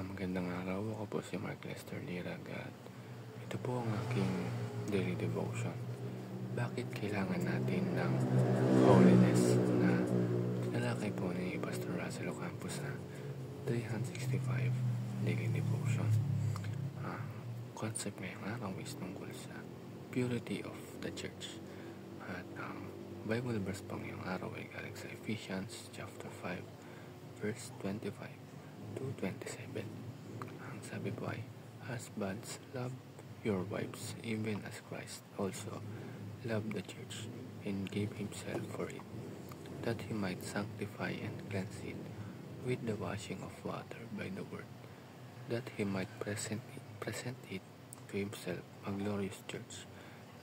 Magandang araw. Ako po si Mark Lester Lirag at ito po ang aking daily devotion. Bakit kailangan natin ng holiness na tinalakay po ni Pastor Russell Ocampo sa 365 daily devotion? Concept ngayong araw is tungkol sa purity of the church. At ang Bible verse pang ngayong araw ay galing sa Ephesians chapter 5 verse 25 to 27. Ang sabi po ay, husbands, love your wives, even as Christ also loved the church and gave himself for it, that he might sanctify and cleanse it with the washing of water by the word, that he might present it to himself a glorious church,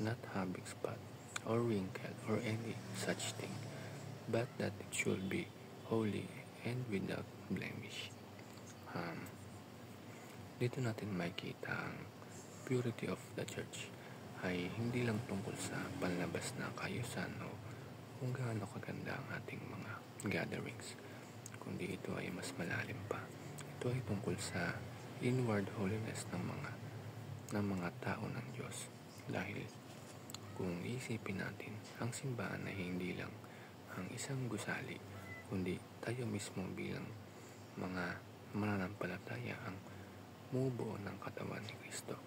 not having spot or wrinkle or any such thing, but that it should be holy and without blemish. Dito natin makikita ang purity of the church ay hindi lang tungkol sa panlabas na kaayusan o kung gaano kaganda ang ating mga gatherings, kundi ito ay mas malalim pa. Ito ay tungkol sa inward holiness ng mga tao ng Diyos. Dahil kung isipin natin, ang simbahan ay hindi lang ang isang gusali, kundi tayo mismo bilang mga mananampalataya ang bumubuo ng katawan ni Kristo.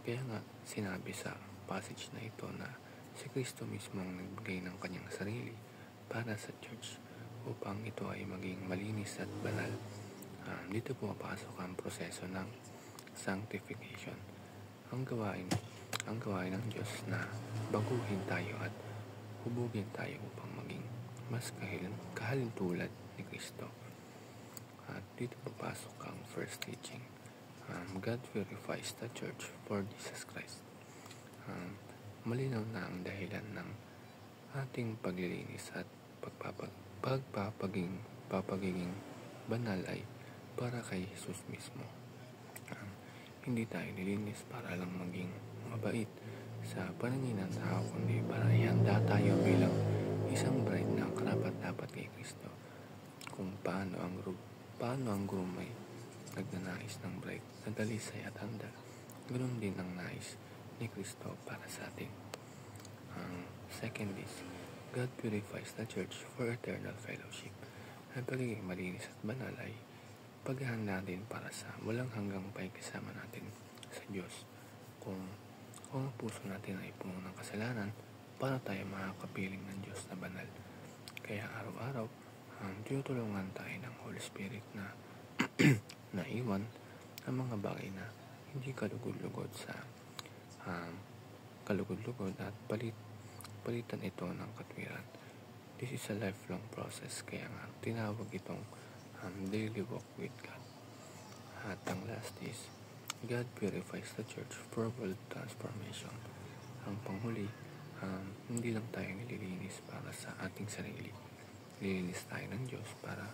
Kaya nga sinabi sa passage na ito na si Kristo mismo ang nagbigay ng kanyang sarili para sa church upang ito ay maging malinis at banal. Dito pumapasok ang proseso ng sanctification. Ang gawain ng Diyos na baguhin tayo at hubugin tayo upang maging mas kahalintulad ni Kristo. At dito papasok ang first teaching. God purifies the church for Jesus Christ. Malinaw na ang dahilan ng ating paglilinis at pagpapagiging banal ay para kay Jesus mismo. Hindi tayo nilinis para lang maging mabait sa paningin ng tao, kundi para ihanda tayo bilang isang bride na karapat-dapat kay Kristo. Kung paano ang groom ay nagnanais ng bride na dalisay at handa, ganoon din ang nais ni Kristo para sa atin. Ang second is, God purifies the church for eternal fellowship. Ang pagiging malinis at banal ay paghahanda din para sa walang hanggang pakikisama natin sa Diyos. Kung ang puso natin ay puno ng kasalanan, paano tayo makakapiling ng Diyos na banal? Kaya araw-araw, tinutulungan tayo ng Holy Spirit na naiwan ang mga bagay na hindi kalugod-lugod at palitan ito ng katwiran. This is a lifelong process, kaya nga tinawag itong daily walk with God. At ang last is, God purifies the church for world transformation. Ang panghuli, hindi lang tayo nililinis para sa ating sarili. Nililinis tayo ng Diyos para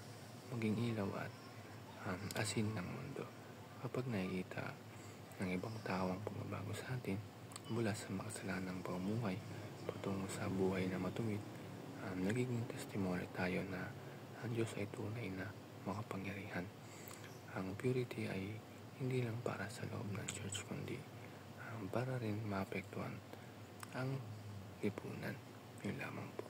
maging ilaw at asin ng mundo. Kapag nakikita ng ibang tao ang pagbabago sa atin mula sa makasalanang pamumuhay patungo sa buhay na matuwid, nagiging testimony tayo na ang Diyos ay tunay na makapangyarihan. Ang purity ay hindi lang para sa loob ng church, kundi para rin maapektuhan ang lipunan. Yun lamang po.